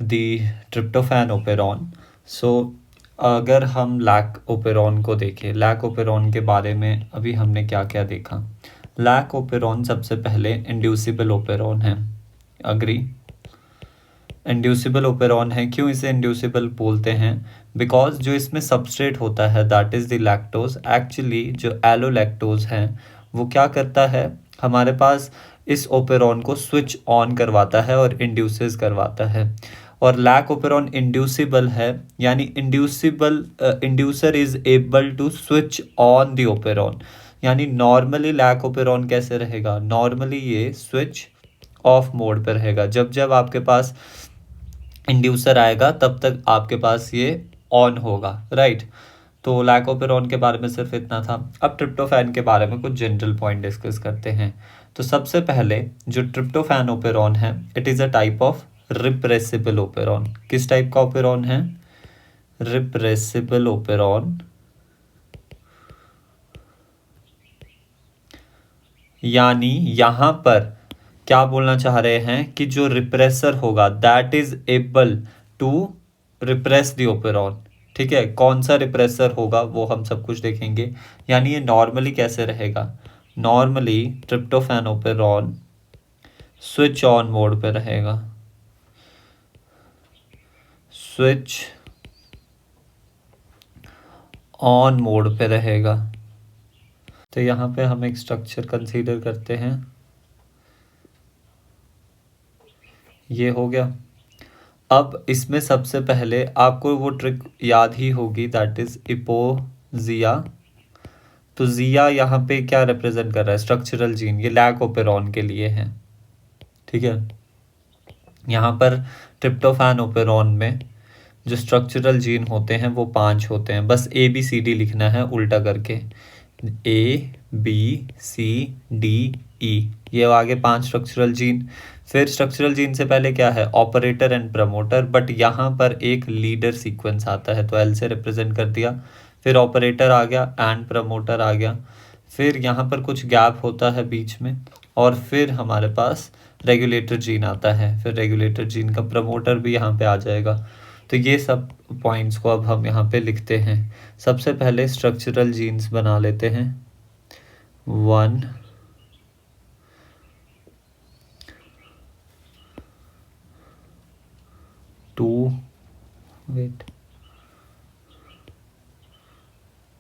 दी tryptophan operon. सो अगर हम lac operon को देखें, लैक ओपेरॉन के बारे में अभी हमने क्या क्या देखा। लैक ओपेरॉन सबसे पहले इंड्यूसिबल ओपेरॉन है। अग्री, इंड्यूसिबल ओपेरॉन है। क्यों इसे इंड्यूसिबल बोलते हैं? बिकॉज जो इसमें सबस्ट्रेट होता है that is the lactose, actually जो एलोलैक्टोज है वो क्या करता है, हमारे पास इस ओपेरॉन को स्विच ऑन करवाता है और इंड्यूसेस करवाता है। और लैक ओपेरॉन इंड्यूसिबल है, यानी inducer is able to switch on the operon. यानी नॉर्मली लैक ओपेरॉन कैसे रहेगा, नॉर्मली ये स्विच ऑफ मोड पर रहेगा। जब जब आपके पास इंड्यूसर आएगा तब तक आपके पास ये ऑन होगा, राइट। तो लैक ओपेरॉन के बारे में सिर्फ इतना था। अब ट्रिप्टोफैन के बारे में कुछ जनरल पॉइंट डिस्कस करते हैं। तो सबसे पहले जो ट्रिप्टोफैन ओपेरॉन है, it is a type of repressible operon. किस टाइप का ओपेरॉन है? Repressible operon. यानी यहाँ पर क्या बोलना चाह रहे हैं कि जो रिप्रेसर होगा that is able to repress the operon. ठीक है, कौन सा रिप्रेसर होगा वो हम सब कुछ देखेंगे। यानी ये नॉर्मली कैसे रहेगा, normally tryptophan operon switch on mode पे रहेगा, स्विच ऑन मोड पे रहेगा। तो यहाँ पे हम एक स्ट्रक्चर कंसीडर करते हैं, ये हो गया। अब इसमें सबसे पहले आपको वो ट्रिक याद ही होगी दैट इज इपोजिया। तो जिया यहाँ पे क्या रिप्रेजेंट कर रहा है, स्ट्रक्चरल जीन। ये लैक ओपेरॉन के लिए है, ठीक है। यहाँ पर ट्रिप्टोफैन ओपेरॉन में जो स्ट्रक्चरल जीन होते हैं वो 5 होते हैं। बस ABCD लिखना है उल्टा करके, ABCDE, ये आगे 5 स्ट्रक्चरल जीन। फिर स्ट्रक्चरल जीन से पहले क्या है, ऑपरेटर एंड प्रमोटर, बट यहाँ पर एक लीडर सीक्वेंस आता है तो L से रिप्रेजेंट कर दिया। फिर ऑपरेटर आ गया एंड प्रमोटर आ गया। फिर यहाँ पर कुछ गैप होता है बीच में, और फिर हमारे पास रेगुलेटर जीन आता है। फिर रेगुलेटर जीन का प्रमोटर भी यहाँ पे आ जाएगा। तो ये सब पॉइंट्स को अब हम यहाँ पे लिखते हैं। सबसे पहले स्ट्रक्चरल जीन्स बना लेते हैं। 1 2 वेट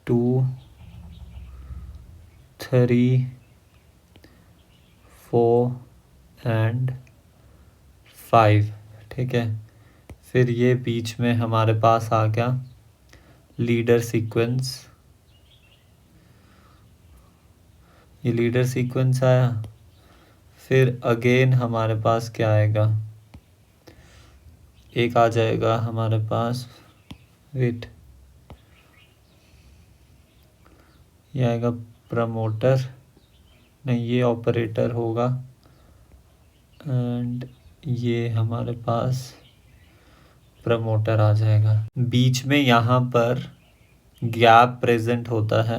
2 3 4 एंड 5, ठीक है। फिर ये बीच में हमारे पास आ गया लीडर सीक्वेंस, ये लीडर सीक्वेंस आया। फिर अगेन हमारे पास क्या आएगा, एक आ जाएगा हमारे पास, वेट, ये आएगा प्रमोटर, नहीं ये ऑपरेटर होगा, एंड ये हमारे पास प्रमोटर आ जाएगा। बीच में यहाँ पर गैप प्रेजेंट होता है,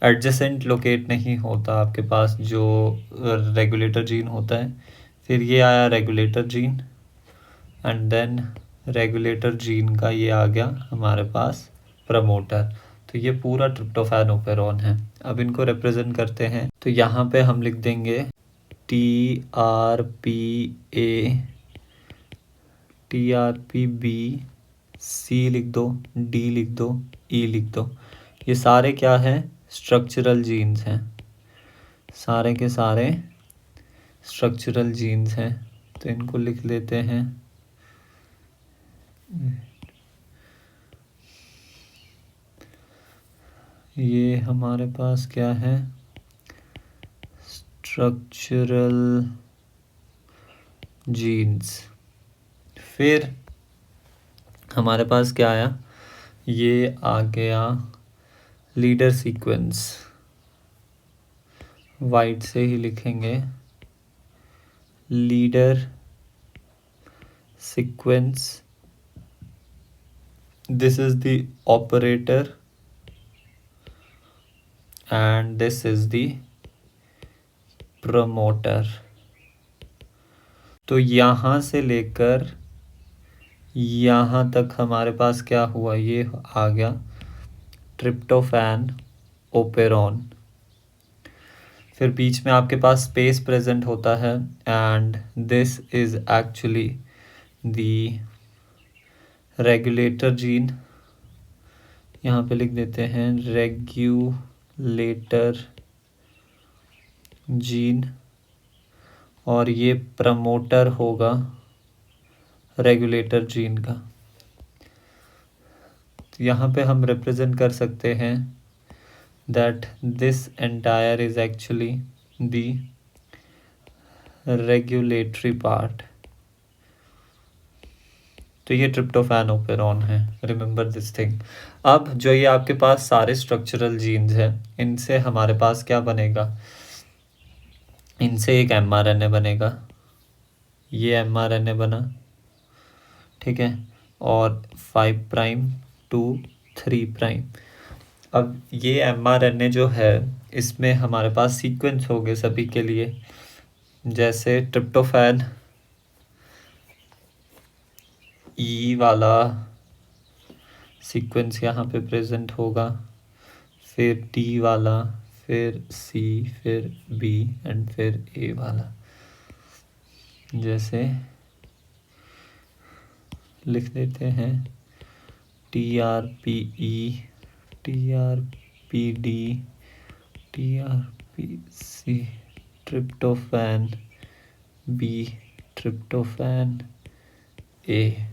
एडजेसेंट लोकेट नहीं होता आपके पास जो रेगुलेटर जीन होता है। फिर ये आया regulator gene, and then regulator gene का ये आ गया हमारे पास प्रमोटर। तो ये पूरा ट्रिप्टोफैन ओपेरॉन है। अब इनको रिप्रेजेंट करते हैं, तो यहाँ पे हम लिख देंगे TRPB, C लिख दो, D लिख दो, E लिख दो। ये सारे क्या हैं, स्ट्रक्चरल जीन्स हैं, सारे के सारे स्ट्रक्चरल जीन्स हैं। तो इनको लिख लेते हैं। ये हमारे पास क्या है, स्ट्रक्चरल जीन्स। फिर हमारे पास क्या आया, ये आ गया लीडर सीक्वेंस, वाइट से ही लिखेंगे, leader sequence. This is the operator and this is the promoter। तो यहाँ से लेकर यहाँ तक हमारे पास क्या हुआ, ये आ गया ट्रिप्टोफैन ओपेरॉन। फिर बीच में आपके पास स्पेस प्रेजेंट होता है and this is actually the regulator gene. यहाँ पे लिख देते हैं रेगुलेटर जीन, और ये प्रमोटर होगा रेगुलेटर जीन का। तो यहाँ पे हम रिप्रेजेंट कर सकते हैं that this entire is actually the regulatory part। तो ये ट्रिप्टोफैन ओपेरॉन है, रिमेंबर दिस थिंग। अब जो ये आपके पास सारे स्ट्रक्चरल जीन्स हैं, इनसे हमारे पास क्या बनेगा, इनसे एक mRNA बनेगा। ये mRNA बना, ठीक है, और 5 प्राइम टू 3 प्राइम। अब ये mRNA जो है, इसमें हमारे पास सीक्वेंस हो गए सभी के लिए, जैसे ट्रिप्टोफैन ई वाला सीक्वेंस यहाँ पे प्रेजेंट होगा, फिर टी वाला, फिर सी, फिर बी एंड फिर ए वाला। जैसे लिख देते हैं TRPE, TRPD, TRPC, tryptophan B, tryptophan A.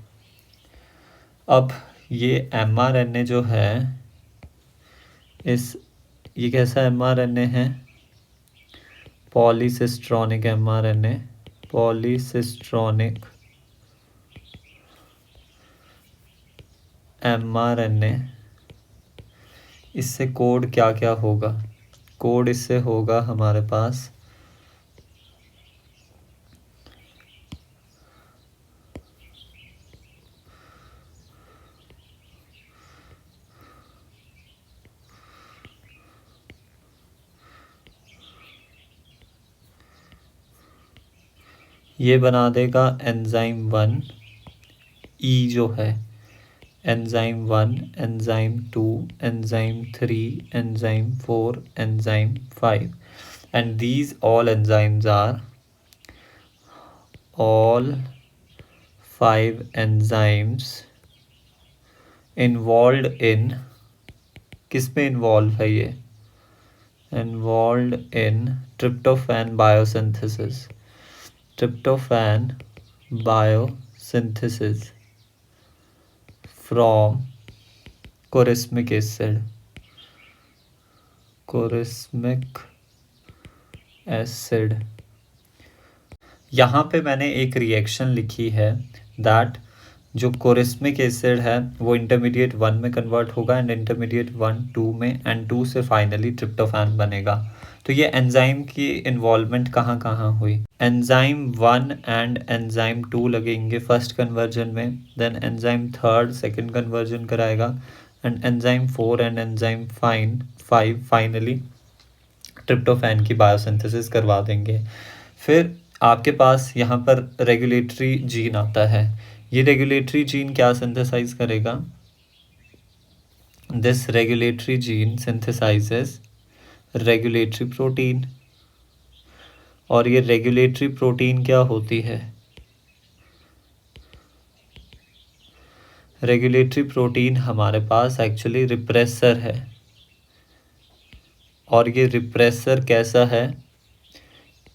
अब ये mRNA जो है, ये कैसा mRNA है, पॉलीसिस्ट्रॉनिक mRNA, पॉलीसिस्ट्रॉनिक mRNA। इससे कोड क्या क्या होगा, कोड इससे होगा हमारे पास ये बना देगा एंजाइम 1 ई जो है, enzyme 1, enzyme 2, enzyme 3, enzyme 4, enzyme 5, and these all enzymes are all 5 enzymes involved in, किस में इन्वॉल्व है ये, involved in tryptophan biosynthesis, tryptophan biosynthesis from choristmic acid, choristmic acid। यहाँ पे मैंने एक रिएक्शन लिखी है दैट जो कोरिस्मिक एसिड है वो इंटरमीडिएट 1 में कन्वर्ट होगा एंड इंटरमीडिएट 1 2 में, एंड 2 से फाइनली ट्रिप्टोफैन बनेगा। तो ये एंजाइम की इन्वॉल्वमेंट कहाँ कहाँ हुई, एंजाइम 1 एंड एंजाइम 2 लगेंगे फर्स्ट कन्वर्जन में, देन एंजाइम 3 सेकेंड कन्वर्जन कराएगा, and enzyme 4 and enzyme 5 finally tryptophan की बायोसिंथेसिस करवा देंगे। फिर आपके पास यहाँ पर रेगुलेटरी जीन आता है। ये रेगुलेटरी जीन क्या सिंथेसाइज करेगा, this regulatory gene synthesises regulatory protein. और ये रेगुलेटरी प्रोटीन क्या होती है, रेगुलेटरी प्रोटीन हमारे पास एक्चुअली रिप्रेसर है। और ये रिप्रेसर कैसा है,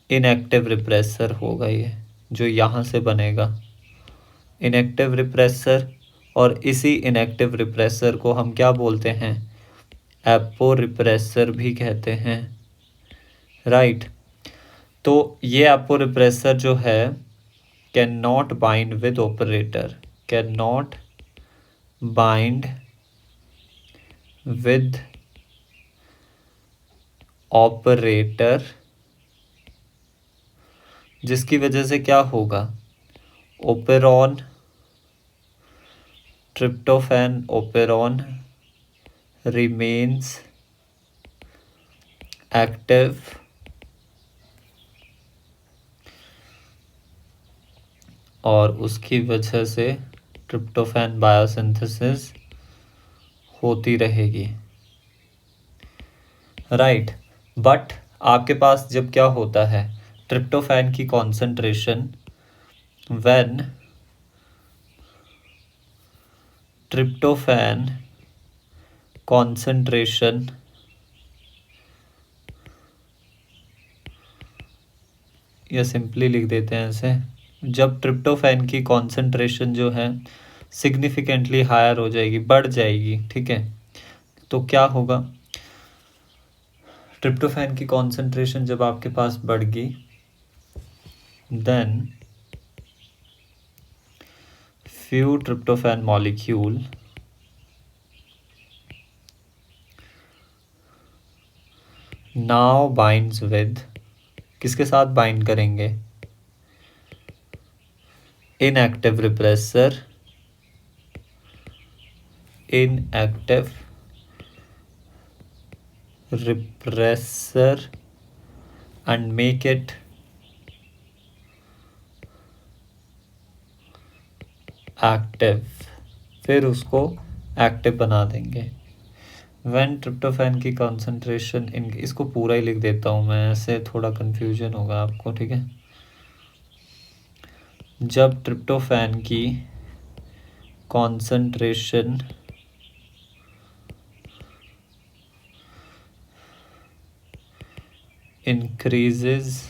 इनएक्टिव रिप्रेसर होगा ये, जो यहाँ से बनेगा इनएक्टिव रिप्रेसर। और इसी इनएक्टिव रिप्रेसर को हम क्या बोलते हैं, एपो रिप्रेसर भी कहते हैं, राइट। तो ये एपो रिप्रेसर जो है can not bind with operator, can not bind with operator, जिसकी वजह से क्या होगा, operon, tryptophan operon remains active और उसकी वजह से ट्रिप्टोफैन बायोसिंथेसिस होती रहेगी, राइट। बट आपके पास जब क्या होता है, ट्रिप्टोफैन की कॉन्सेंट्रेशन व्हेन ट्रिप्टोफैन कॉन्सेंट्रेशन या सिंपली लिख देते हैं ऐसे, जब ट्रिप्टोफैन की कॉन्सेंट्रेशन जो है सिग्निफिकेंटली हायर हो जाएगी, बढ़ जाएगी, ठीक है, तो क्या होगा, ट्रिप्टोफैन की कॉन्सेंट्रेशन जब आपके पास बढ़ गई, then few tryptophan molecule now binds with, किसके साथ बाइंड करेंगे, inactive repressor and make it active, फिर उसको एक्टिव बना देंगे। व्हेन ट्रिप्टोफैन की कॉन्सेंट्रेशन इसको पूरा ही लिख देता हूँ मैं, ऐसे थोड़ा कन्फ्यूजन होगा आपको, ठीक है। जब ट्रिप्टोफैन की concentration increases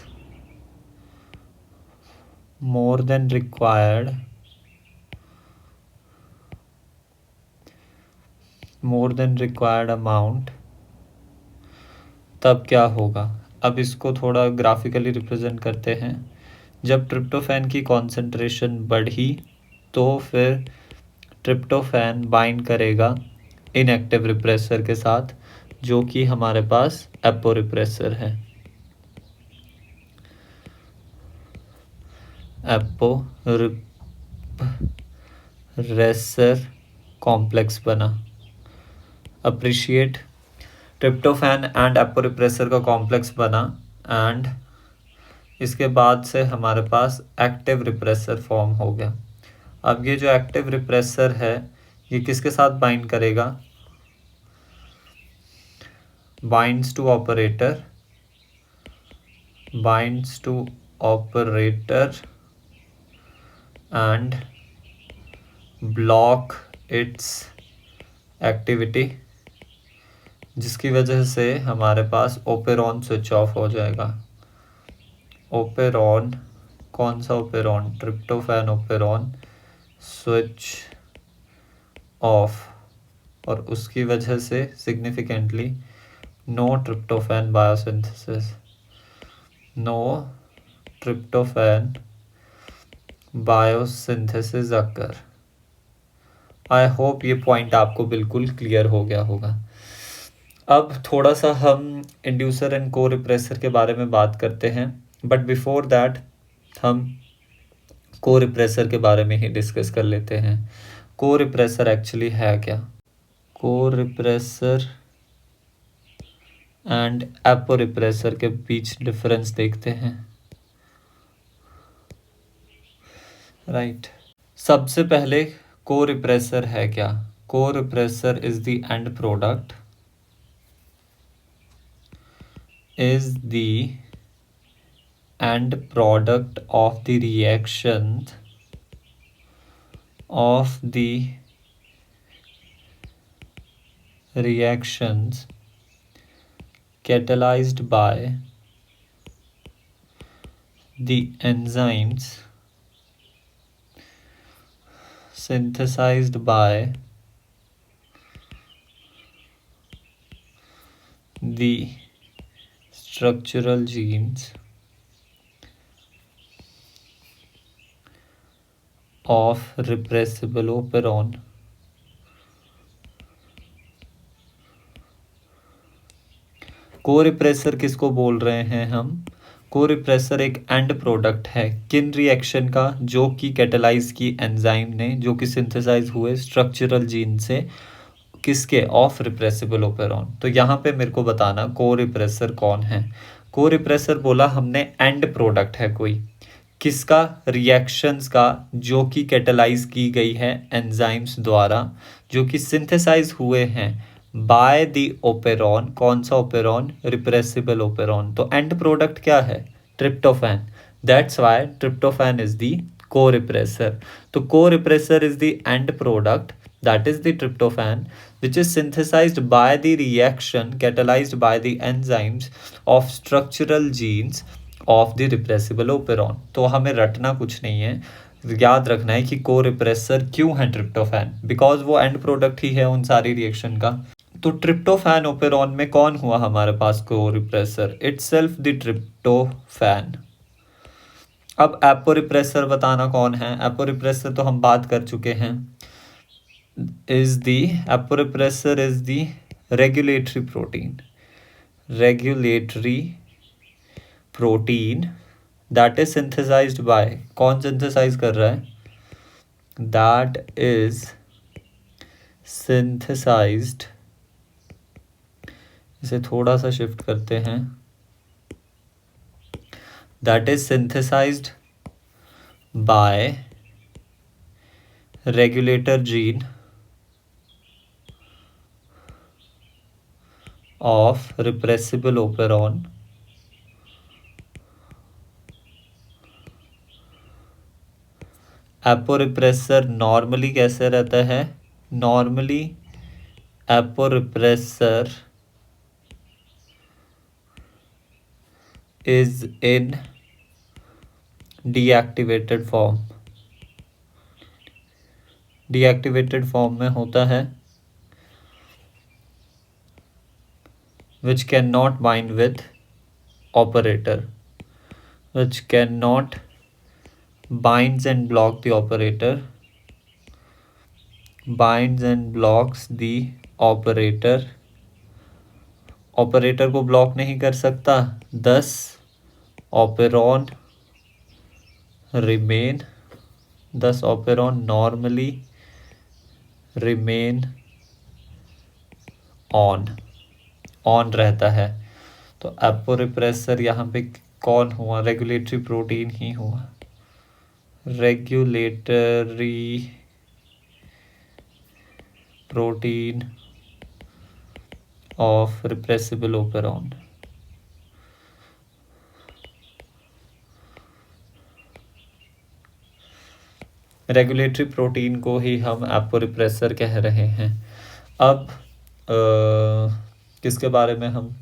more than required amount, तब क्या होगा। अब इसको थोड़ा ग्राफिकली रिप्रेजेंट करते हैं। जब ट्रिप्टोफैन की कॉन्सेंट्रेशन बढ़ी तो फिर ट्रिप्टोफैन बाइंड करेगा इनएक्टिव रिप्रेसर के साथ, जो कि हमारे पास एपो रिप्रेसर है। एपो रिप्रेसर कॉम्प्लेक्स बना। Appreciate, tryptophan and apo repressor का कॉम्प्लेक्स बना एंड इसके बाद से हमारे पास एक्टिव रिप्रेसर फॉर्म हो गया। अब ये जो एक्टिव रिप्रेसर है ये किसके साथ बाइंड करेगा, binds to operator and block its activity, जिसकी वजह से हमारे पास ओपेरॉन स्विच ऑफ हो जाएगा। ओपेरॉन, कौन सा operon, tryptophan operon switch off, और उसकी वजह से significantly no tryptophan biosynthesis occur. I hope ये पॉइंट आपको बिल्कुल क्लियर हो गया होगा। अब थोड़ा सा हम इंड्यूसर एंड को रिप्रेसर के बारे में बात करते हैं, बट बिफोर दैट हम को रिप्रेसर के बारे में ही डिस्कस कर लेते हैं। को रिप्रेसर एक्चुअली है क्या, को रिप्रेसर एंड एपो रिप्रेसर के बीच डिफरेंस देखते हैं, राइट। सबसे पहले को रिप्रेसर है क्या, को repressor is the end product, is the end product of the reactions catalyzed by the enzymes synthesized by the structural genes of repressible operon। को रिप्रेसर किसको बोल रहे हैं हम, को रिप्रेसर एक एंड प्रोडक्ट है किन रिएक्शन का, जो कि कैटेलाइज की एंजाइम ने, जो कि सिंथेसाइज हुए स्ट्रक्चरल जीन से, किसके, ऑफ रिप्रेसिबल ओपेरॉन। तो यहाँ पे मेरे को बताना को रिप्रेसर कौन है। को रिप्रेसर बोला हमने एंड प्रोडक्ट है कोई, किसका? रिएक्शंस का, जो कि कैटेलाइज की गई है एंजाइम्स द्वारा, जो कि सिंथेसाइज हुए हैं बाय द ओपेरॉन। कौन सा ओपेरॉन? Repressible operon. तो एंड प्रोडक्ट क्या है? Tryptophan. That's why tryptophan is the को रिप्रेसर। तो को repressor is the end product, that is the tryptophan, which is synthesized by the reaction catalyzed by the enzymes of structural genes of the repressible operon। तो हमें रटना कुछ नहीं है, याद रखना है कि को रिप्रेसर क्यों है ट्रिप्टोफैन, बिकॉज वो एंड प्रोडक्ट ही है उन सारी रिएक्शन का। तो ट्रिप्टोफैन ओपेरॉन में कौन हुआ हमारे पास को रिप्रेसर? Itself the tryptophan. अब एपोरिप्रेसर बताना कौन है? एपोरिप्रेसर तो हम बात कर चुके हैं। is the aporepressor is the regulatory protein that is synthesized by, कौन synthesize कर रहा है? that is synthesized, इसे थोड़ा सा शिफ्ट करते हैं, that is synthesized by regulator gene of repressible operon aporepressor normally कैसे रहता है? Normally aporepressor is in deactivated form. Deactivated form में होता है, which cannot bind with operator, which cannot binds and block the operator, binds and blocks the operator, operator को block नहीं कर सकता, thus operon remain, thus operon normally remain on रहता है। तो एपोरिप्रेसर यहाँ पे कौन हुआ? रेगुलेटरी प्रोटीन ही हुआ, regulatory protein of repressible operon. Regulatory protein को ही हम एपोरिप्रेसर कह रहे हैं। अब किसके बारे में हम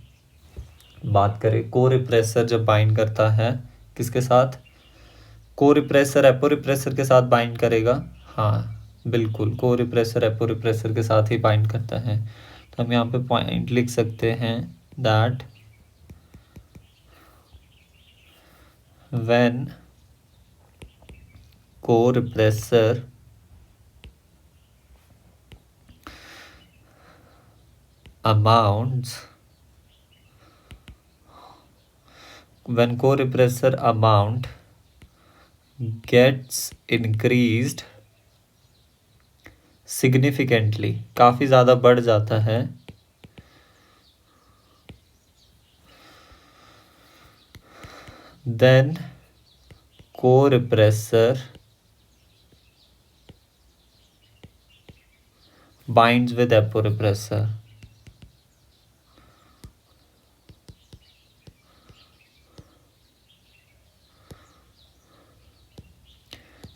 बात करें? को रिप्रेसर जब बाइंड करता है किसके साथ? को रिप्रेसर एपोरिप्रेसर के साथ बाइंड करेगा। हाँ बिल्कुल, को रिप्रेसर एपोरिप्रेसर के साथ ही बाइंड करता है। तो हम यहाँ पे पॉइंट लिख सकते हैं दैट व्हेन को repressor amounts, when co-repressor amount gets increased significantly, काफ़ी ज़्यादा बढ़ जाता है, then co-repressor binds with aporepressor।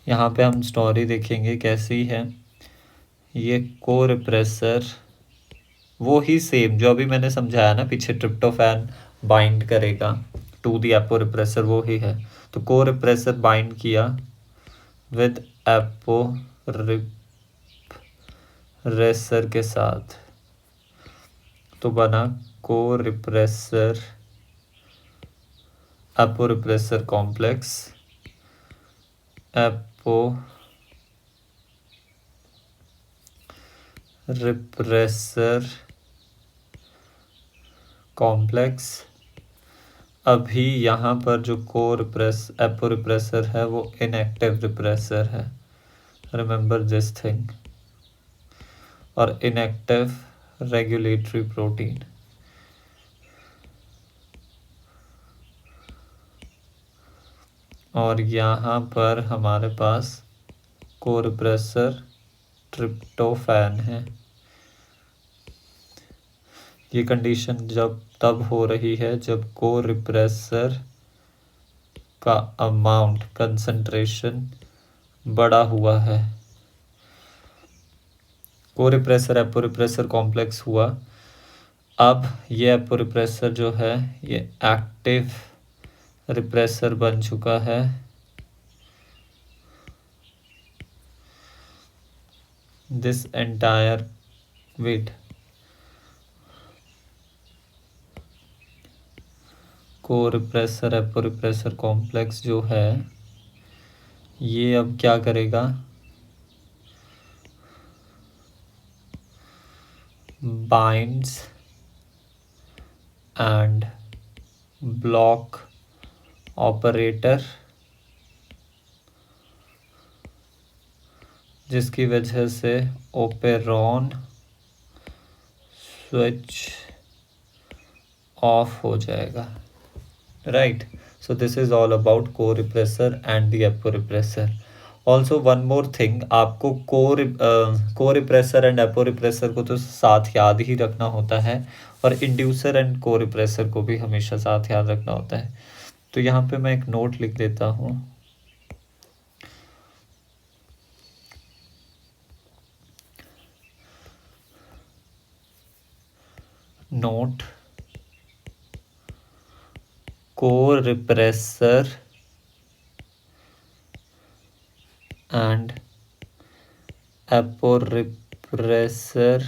यहाँ पे हम स्टोरी देखेंगे कैसी है। ये को रिप्रेसर वो ही सेम जो अभी मैंने समझाया ना पीछे, ट्रिप्टोफैन बाइंड करेगा टू दी एपो रिप्रेसर, वो ही है। तो को रिप्रेसर बाइंड किया विद एपो रिप्रेसर के साथ, तो बना को repressor apo repressor complex, apo repressor complex. अभी यहाँ पर जो को एपो रिप्रेसर है वो इनएक्टिव रिप्रेसर है, रिमेंबर दिस थिंग, और इनएक्टिव रेगुलेटरी प्रोटीन। और यहाँ पर हमारे पास कोरिप्रेसर ट्रिप्टोफैन है। ये कंडीशन जब तब हो रही है जब कोरिप्रेसर का अमाउंट कंसंट्रेशन बड़ा हुआ है। कोरिप्रेसर एपोरिप्रेसर कॉम्प्लेक्स हुआ। अब ये एपोरिप्रेसर जो है ये एक्टिव रिप्रेसर बन चुका है। दिस एंटायर वेट कोरिप्रेसर एपोरिप्रेसर कॉम्प्लेक्स जो है ये अब क्या करेगा, बाइंड्स एंड ब्लॉक ऑपरेटर, जिसकी वजह से ओपेरॉन स्विच ऑफ हो जाएगा। Right, so this is all about co-repressor and the apo-repressor. Also one more thing, आपको co-repressor and apo-repressor को तो साथ याद ही रखना होता है और इंड्यूसर एंड को-repressor को भी हमेशा साथ याद रखना होता है। तो यहाँ पे मैं एक नोट लिख देता हूँ। Note co-repressor and apo-repressor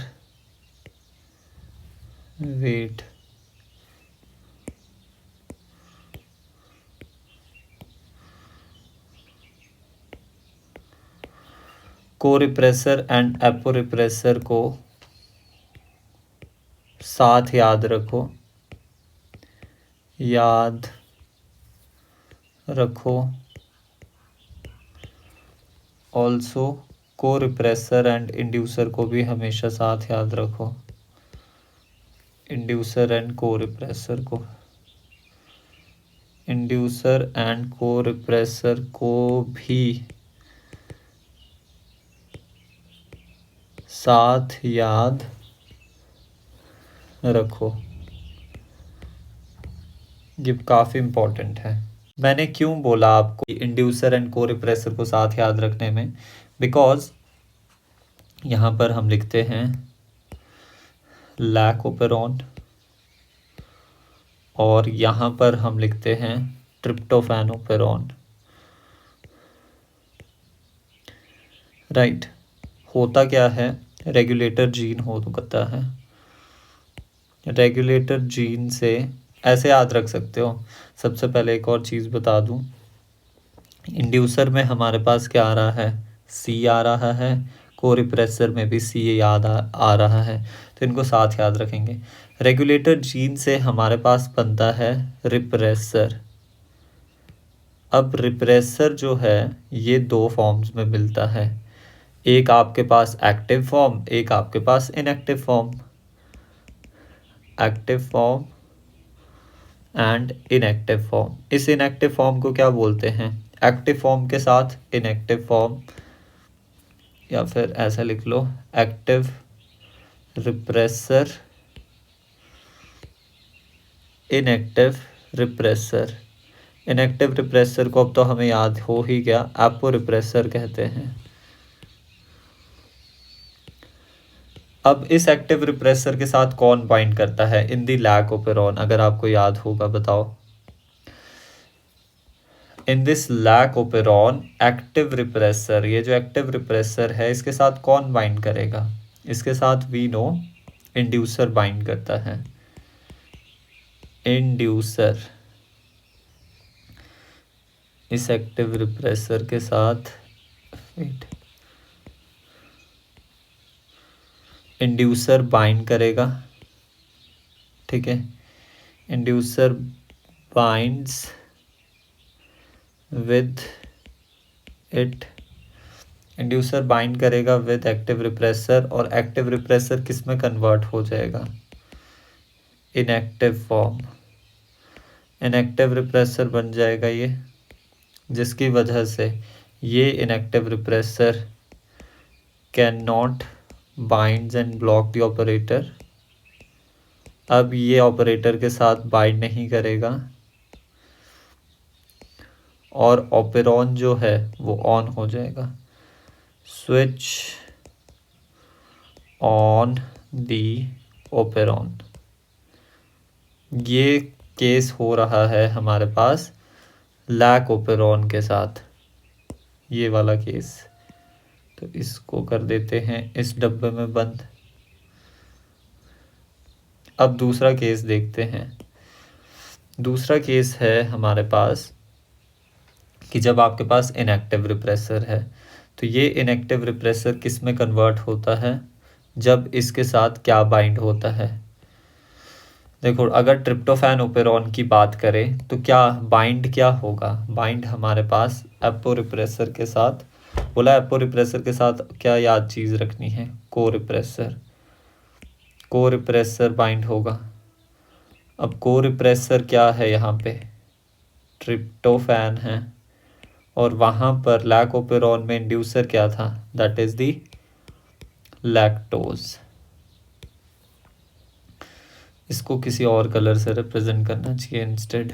weight corepressor and aporepressor को साथ याद रखो, याद रखो। ऑल्सो को-repressor एंड इंड्यूसर को भी हमेशा साथ याद रखो, इंड्यूसर एंड को-repressor को। इंड्यूसर एंड को-repressor को भी साथ याद रखो, ये काफ़ी इम्पोर्टेंट है। मैंने क्यों बोला आपको इंड्यूसर एंड को-repressor को साथ याद रखने में, बिकॉज यहाँ पर हम लिखते हैं लैक ओपेरॉन और यहाँ पर हम लिखते हैं ट्रिप्टोफैन ओपेरॉन। राइट, होता क्या है, रेगुलेटर जीन होता है। रेगुलेटर जीन से ऐसे याद रख सकते हो। सबसे पहले एक और चीज़ बता दूं, इंड्यूसर में हमारे पास क्या आ रहा है, सी आ रहा है, को-repressor में भी सी याद आ रहा है, तो इनको साथ याद रखेंगे। रेगुलेटर जीन से हमारे पास बनता है रिप्रेसर। अब रिप्रेसर जो है ये दो फॉर्म्स में मिलता है, एक आपके पास एक्टिव फॉर्म, एक आपके पास inactive form. Active form and inactive form. इस इनएक्टिव फॉर्म को क्या बोलते हैं, एक्टिव फॉर्म के साथ इनएक्टिव फॉर्म, या फिर ऐसा लिख लो active repressor, inactive repressor. Inactive repressor को अब तो हमें याद हो ही गया, एपो रिप्रेसर कहते हैं। अब इस एक्टिव रिप्रेसर के साथ कौन बाइंड करता है इन दी लैक ओपेरॉन, अगर आपको याद होगा बताओ। In this lac operon active repressor, ये जो एक्टिव रिप्रेसर है इसके साथ कौन बाइंड करेगा, इसके साथ वी नो इंड्यूसर बाइंड करता है। इंड्यूसर इस एक्टिव रिप्रेसर के साथ इंड्यूसर बाइंड करेगा, ठीक है। Inducer binds with it, inducer bind करेगा विद एक्टिव रिप्रेसर, और एक्टिव रिप्रेसर किस में कन्वर्ट हो जाएगा, इनएक्टिव फॉर्म। इनएक्टिव रिप्रेसर बन जाएगा ये जिसकी वजह से ये inactive repressor can not binds and block the operator. अब ये ऑपरेटर के साथ बाइंड नहीं करेगा और ऑपेरॉन जो है वो ऑन हो जाएगा। Switch on the operon. ये केस हो रहा है हमारे पास लैक ऑपेरॉन के साथ, ये वाला केस। तो इसको कर देते हैं इस डब्बे में बंद। अब दूसरा केस देखते हैं। दूसरा केस है हमारे पास कि जब आपके पास इनएक्टिव रिप्रेसर है, तो ये इनएक्टिव रिप्रेसर किस में कन्वर्ट होता है, जब इसके साथ क्या बाइंड होता है। देखो, अगर ट्रिप्टोफैन ओपेरॉन की बात करें तो क्या बाइंड क्या होगा, बाइंड हमारे पास एपो रिप्रेसर के साथ। बोला एपो रिप्रेसर के साथ क्या याद चीज़ रखनी है, को रिप्रेसर। को रिप्रेसर बाइंड होगा। अब को रिप्रेसर क्या है, यहाँ पे ट्रिप्टोफैन है और वहाँ पर लैक ओपेरॉन में इंड्यूसर क्या था, दैट इज दी लैक्टोज। इसको किसी और कलर से रिप्रेजेंट करना चाहिए, इंस्टेड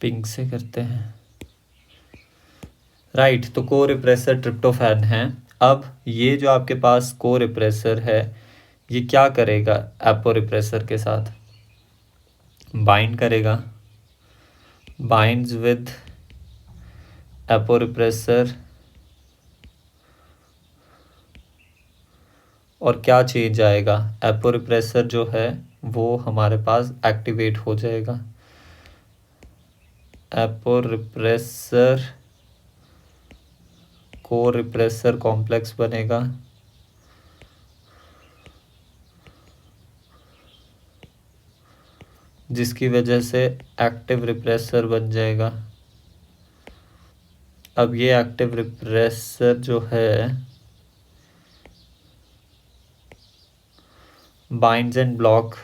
पिंक से करते हैं। राइट, तो को रिप्रेसर ट्रिप्टोफैन है। अब ये जो आपके पास को रिप्रेसर है, ये क्या करेगा, एपो रिप्रेसर के साथ बाइंड करेगा, बाइंड्स विद एपो रिप्रेसर, और क्या चेंज आएगा, एपो रिप्रेसर जो है वो हमारे पास एक्टिवेट हो जाएगा। एपो रिप्रेसर को रिप्रेसर कॉम्प्लेक्स बनेगा, जिसकी वजह से एक्टिव रिप्रेसर बन जाएगा। अब ये एक्टिव रिप्रेसर जो है binds and block,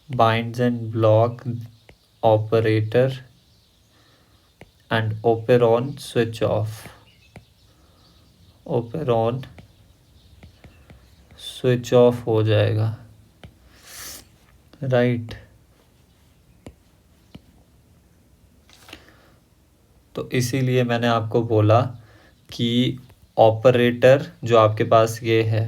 binds and block operator and operon switch of, operon switch of हो जाएगा। राइट, तो इसीलिए मैंने आपको बोला कि ऑपरेटर जो आपके पास ये है,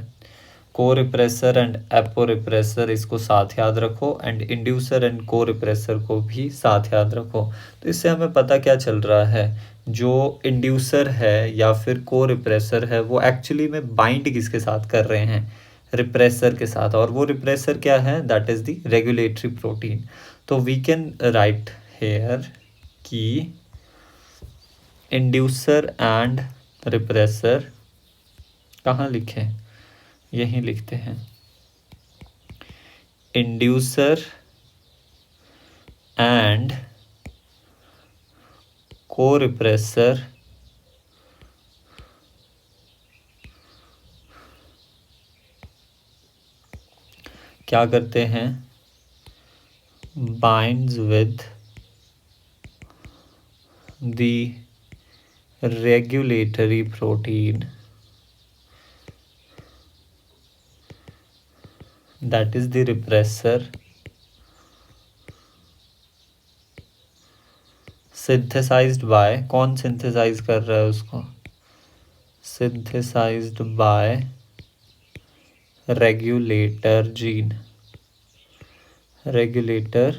को रिप्रेसर एंड एपो रिप्रेसर, इसको साथ याद रखो, एंड इंड्यूसर एंड को रिप्रेसर को भी साथ याद रखो। तो इससे हमें पता क्या चल रहा है, जो इंड्यूसर है या फिर को रिप्रेसर है वो एक्चुअली में बाइंड किसके साथ कर रहे हैं, रिप्रेसर के साथ। और वो रिप्रेसर क्या है, that is the regulatory protein. तो वी कैन राइट हेयर कि इंड्यूसर एंड रिप्रेसर, कहाँ लिखें, यहीं लिखते हैं, इंड्यूसर एंड को रिप्रेसर क्या करते हैं, binds with the regulatory protein, that is the repressor, synthesized by, कौन synthesize कर रहा है उसको, synthesized by regulator gene, regulator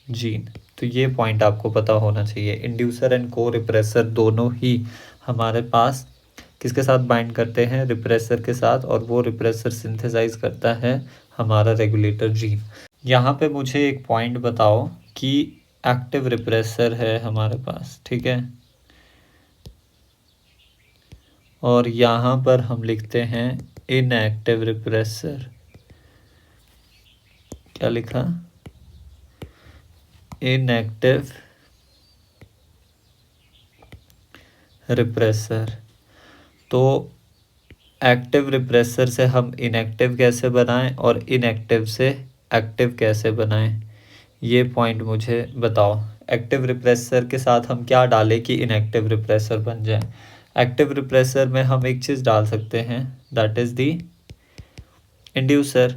gene। तो ये पॉइंट आपको पता होना चाहिए। इंड्यूसर एंड को रिप्रेसर दोनों ही हमारे पास किसके साथ बाइंड करते हैं, रिप्रेसर के साथ, और वो रिप्रेसर सिंथेसाइज करता है हमारा रेगुलेटर जीन। यहाँ पे मुझे एक पॉइंट बताओ कि एक्टिव रिप्रेसर है हमारे पास, ठीक है, और यहाँ पर हम लिखते हैं इनएक्टिव रिप्रेसर। क्या लिखा, इनएक्टिव रिप्रेसर। तो एक्टिव रिप्रेसर से हम इनएक्टिव कैसे बनाएं और इनएक्टिव से एक्टिव कैसे बनाएं, ये पॉइंट मुझे बताओ। एक्टिव रिप्रेसर के साथ हम क्या डालें कि इनएक्टिव रिप्रेसर बन जाए? एक्टिव रिप्रेसर में हम एक चीज़ डाल सकते हैं, दैट इज़ दी इंड्यूसर।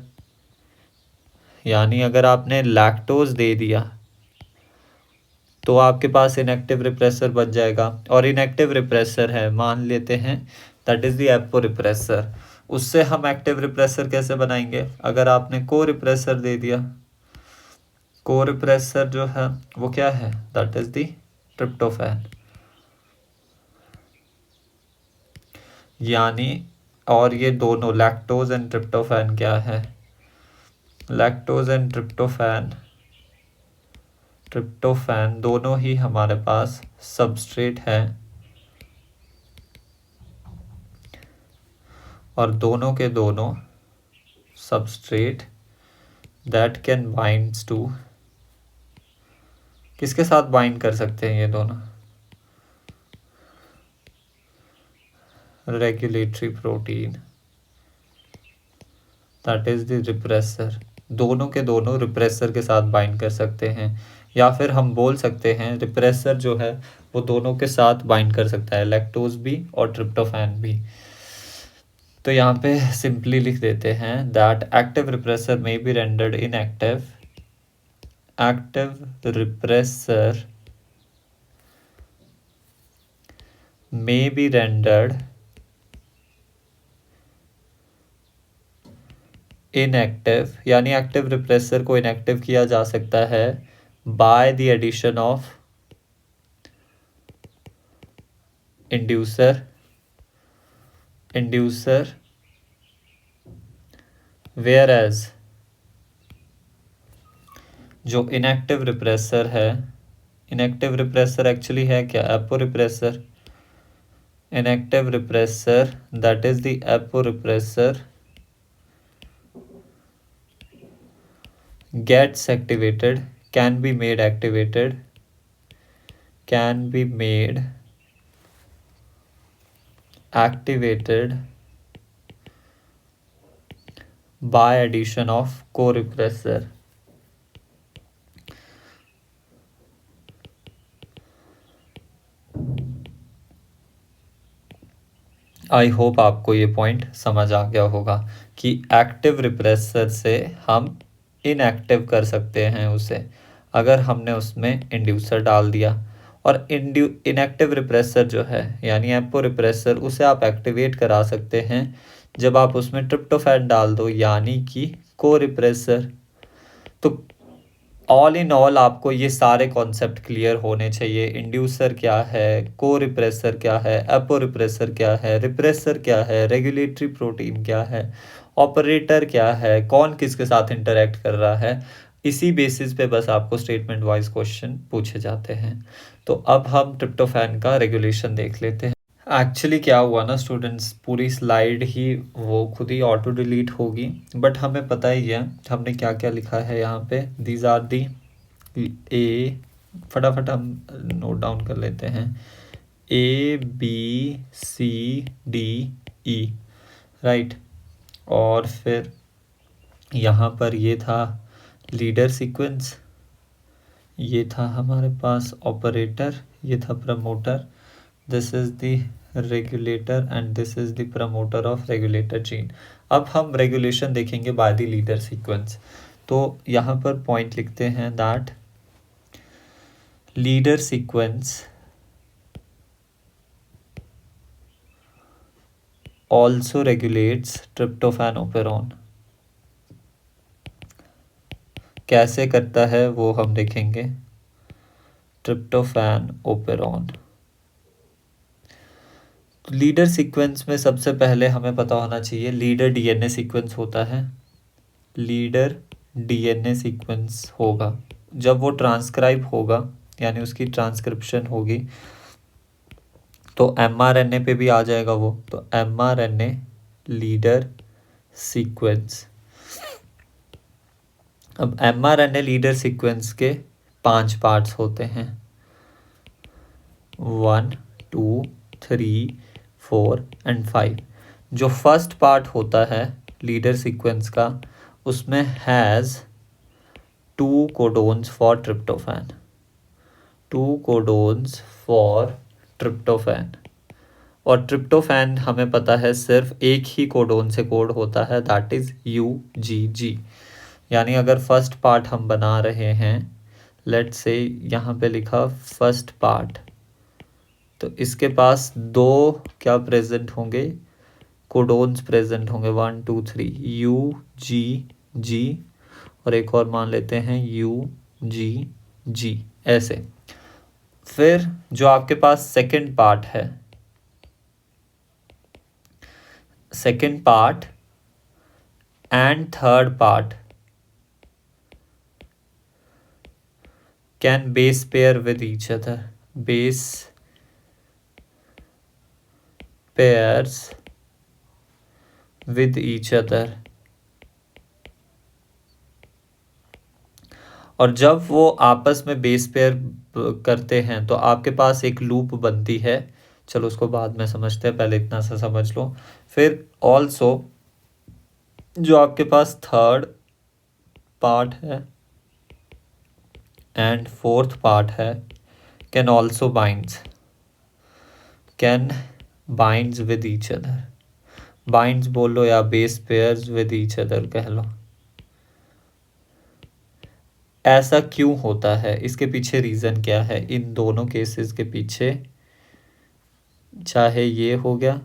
यानी अगर आपने लैक्टोज दे दिया तो आपके पास इनएक्टिव रिप्रेसर बन जाएगा। और इनएक्टिव रिप्रेसर है, मान लेते हैं that is the apo repressor. उससे हम एक्टिव रिप्रेसर कैसे बनाएंगे? अगर आपने को रिप्रेसर दे दिया, को रिप्रेसर जो है वो क्या है? That is the tryptophan. यानी और ये दोनों लैक्टोज एंड ट्रिप्टोफैन क्या है? लैक्टोज एंड ट्रिप्टोफैन दोनों ही हमारे पास सबस्ट्रेट है, और दोनों के दोनों substrate that can binds to, किसके साथ बाइंड कर सकते हैं ये दोनों? Regulatory protein, that is the repressor. दोनों के दोनों रिप्रेसर के साथ बाइंड कर सकते हैं, या फिर हम बोल सकते हैं रिप्रेसर जो है वो दोनों के साथ बाइंड कर सकता है, लैक्टोज भी और ट्रिप्टोफैन भी। तो यहाँ पे सिंपली लिख देते हैं that active repressor may be rendered inactive, active repressor may be rendered inactive, यानी एक्टिव रिप्रेसर को इनएक्टिव किया जा सकता है by the addition of inducer whereas जो इनएक्टिव रिप्रेसर है, इनएक्टिव रिप्रेसर एक्चुअली है क्या? Apo repressor. inactive repressor, that is the aporepressor, gets activated, can be made activated, can be made activated by addition of co-repressor। I hope आपको ये point समझ आ गया होगा कि एक्टिव रिप्रेसर से हम इनएक्टिव कर सकते हैं उसे, अगर हमने उसमें इंड्यूसर डाल दिया। और इनएक्टिव रिप्रेसर जो है यानी एपो रिप्रेसर, उसे आप एक्टिवेट करा सकते हैं जब आप उसमें ट्रिप्टोफैन डाल दो, यानी कि को रिप्रेसर। तो ऑल इन ऑल आपको ये सारे कॉन्सेप्ट क्लियर होने चाहिए। इंड्यूसर क्या है, को रिप्रेसर क्या है, एपो रिप्रेसर क्या है, रिप्रेसर क्या है, रेगुलेटरी प्रोटीन क्या है, ऑपरेटर क्या है, कौन किसके साथ इंटरेक्ट कर रहा है। इसी बेसिस पे बस आपको स्टेटमेंट वाइज क्वेश्चन पूछे जाते हैं। तो अब हम ट्रिप्टोफैन का रेगुलेशन देख लेते हैं। एक्चुअली क्या हुआ ना स्टूडेंट्स, पूरी स्लाइड ही वो खुद ही ऑटो डिलीट होगी, बट हमें पता ही है हमने क्या क्या लिखा है यहाँ पे। दीज आर दी ए, फटाफट हम नोट डाउन कर लेते हैं, A B C D E, right. और फिर यहाँ पर ये था लीडर सीक्वेंस, ये था हमारे पास ऑपरेटर, ये था promoter, this is the regulator and this is the promoter of regulator gene. अब हम रेगुलेशन देखेंगे बाय द लीडर सीक्वेंस। तो यहाँ पर पॉइंट लिखते हैं that leader sequence also regulates tryptophan operon। कैसे करता है वो हम देखेंगे। ट्रिप्टोफैन ओपेरॉन लीडर सीक्वेंस में सबसे पहले हमें पता होना चाहिए लीडर डीएनए सीक्वेंस होता है। लीडर डीएनए सीक्वेंस होगा जब वो ट्रांसक्राइब होगा, यानी उसकी ट्रांसक्रिप्शन होगी, तो एमआरएनए पे भी आ जाएगा वो। तो एमआरएनए लीडर सीक्वेंस। अब एमआरएनए लीडर सीक्वेंस के 5 पार्ट्स होते हैं, 1 2 3 4 एंड 5। जो फर्स्ट पार्ट होता है लीडर सीक्वेंस का, उसमें has 2 codons for tryptophan, 2 codons for tryptophan. और ट्रिप्टोफैन हमें पता है सिर्फ एक ही कोडोन से कोड होता है, दैट इज़ UGG। यानी अगर फर्स्ट पार्ट हम बना रहे हैं, लेट्स से यहाँ पे लिखा फर्स्ट पार्ट, तो इसके पास 2 क्या प्रेजेंट होंगे, कोडोन्स प्रेजेंट होंगे, 1 2 3 UGG, और एक और मान लेते हैं UGG, ऐसे। फिर जो आपके पास सेकंड पार्ट है, second part and third part can base pair with each other, base pairs with each other। और जब वो आपस में बेस पेयर करते हैं तो आपके पास एक लूप बनती है, चलो उसको बाद में समझते हैं, पहले इतना सा समझ लो। फिर ऑल्सो जो आपके पास थर्ड पार्ट है एंड फोर्थ पार्ट है can also binds, can binds with each other, binds बोल लो या base pairs with each other कह लो। ऐसा क्यों होता है, इसके पीछे रीज़न क्या है, इन दोनों केसेस के पीछे, चाहे ये हो गया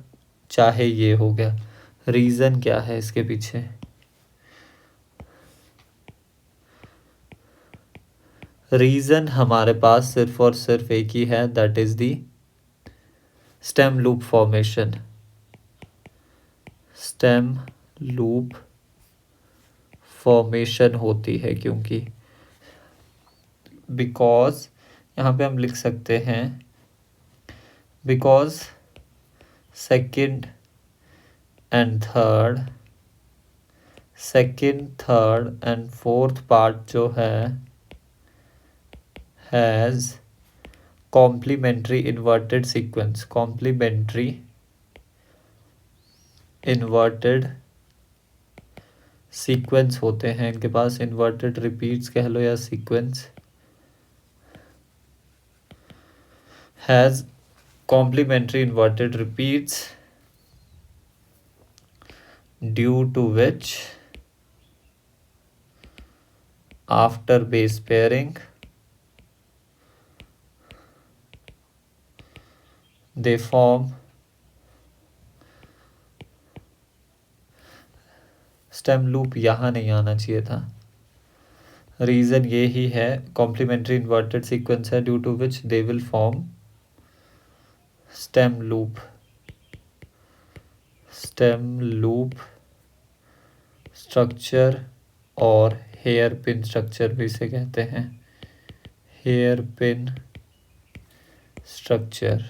चाहे ये हो गया, रीज़न क्या है इसके पीछे? रीज़न हमारे पास सिर्फ और सिर्फ एक ही है, that is the stem loop formation. Stem loop formation होती है क्योंकि, बिकॉज यहाँ पे हम लिख सकते हैं, because second and third, second third and fourth part जो है has complementary inverted sequence, complementary inverted sequence होते हैं इनके पास, इन्वर्टेड रिपीट्स कह लो या sequence, has complementary inverted repeats due to which after base pairing they form stem loop. यहाँ नहीं आना चाहिए था, रीज़न ये ही है, कॉम्प्लीमेंट्री इन्वर्टेड सीक्वेंस है, due to which they will form stem loop. Stem loop structure और हेयर पिन स्ट्रक्चर भी इसे कहते हैं, हेयर पिन स्ट्रक्चर।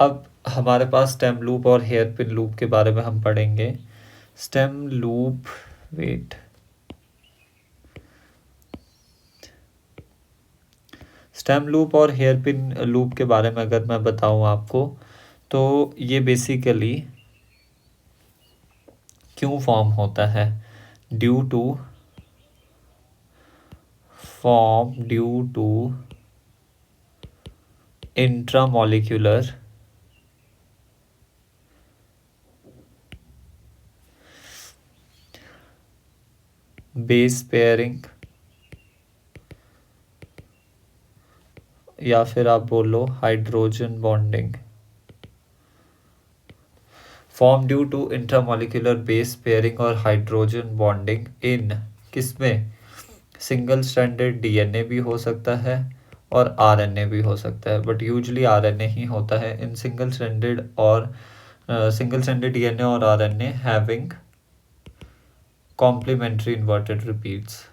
अब हमारे पास स्टेम लूप और हेयर पिन लूप के बारे में हम पढ़ेंगे। Stem loop, wait, stem loop और हेयर पिन लूप के बारे में अगर मैं बताऊं आपको, तो ये बेसिकली क्यों फॉर्म होता है, due to intramolecular base pairing, या फिर आप बोल लो hydrogen bonding, form due to intramolecular base pairing और हाइड्रोजन बॉन्डिंग इन, किसमें, सिंगल स्ट्रैंडेड डीएनए भी हो सकता है और आरएनए भी हो सकता है, बट यूजली आरएनए ही होता है इन सिंगल स्ट्रैंडेड, और सिंगल स्ट्रैंडेड डीएनए और RNA having complementary inverted repeats,